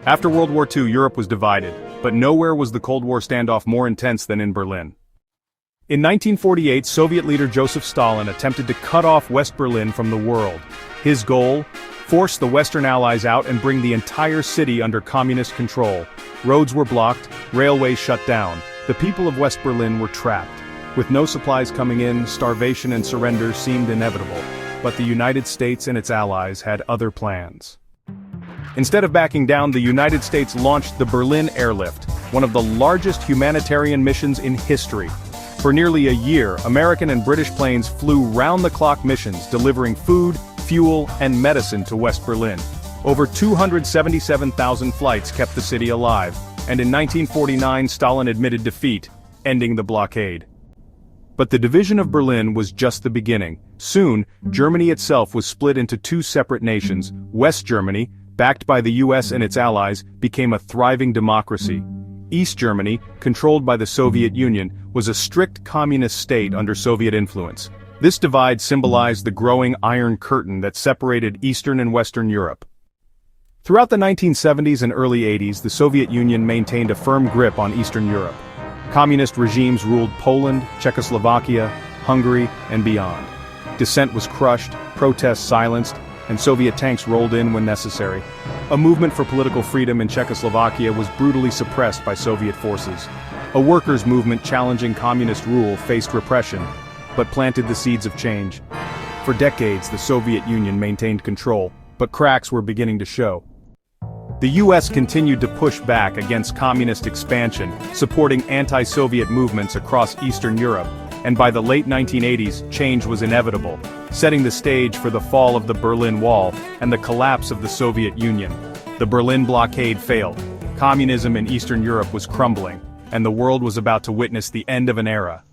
After World War II, Europe was divided, but nowhere was the Cold War standoff more intense than in Berlin. In 1948, Soviet leader Joseph Stalin attempted to cut off West Berlin from the world. His goal? Force the Western Allies out and bring the entire city under communist control. Roads were blocked, railways shut down. The people of West Berlin were trapped. With no supplies coming in, starvation and surrender seemed inevitable. But the United States and its allies had other plans. Instead of backing down, the United States launched the Berlin Airlift, one of the largest humanitarian missions in history. For nearly a year, American and British planes flew round-the-clock missions delivering food, fuel, and medicine to West Berlin. Over 277,000 flights kept the city alive, and in 1949 Stalin admitted defeat, ending the blockade. But the division of Berlin was just the beginning. Soon, Germany itself was split into two separate nations. West Germany, backed by the US and its allies, became a thriving democracy. East Germany, controlled by the Soviet Union, was a strict communist state under Soviet influence. This divide symbolized the growing Iron Curtain that separated Eastern and Western Europe. Throughout the 1970s and early 80s, the Soviet Union maintained a firm grip on Eastern Europe. Communist regimes ruled Poland, Czechoslovakia, Hungary, and beyond. Dissent was crushed, protests silenced, and Soviet tanks rolled in when necessary. A movement for political freedom in Czechoslovakia was brutally suppressed by Soviet forces. A workers' movement challenging communist rule faced repression, but planted the seeds of change. For decades, the Soviet Union maintained control, but cracks were beginning to show. The US continued to push back against communist expansion, supporting anti-Soviet movements across Eastern Europe, and by the late 1980s, change was inevitable, setting the stage for the fall of the Berlin Wall and the collapse of the Soviet Union. The Berlin blockade failed. Communism in Eastern Europe was crumbling, and the world was about to witness the end of an era.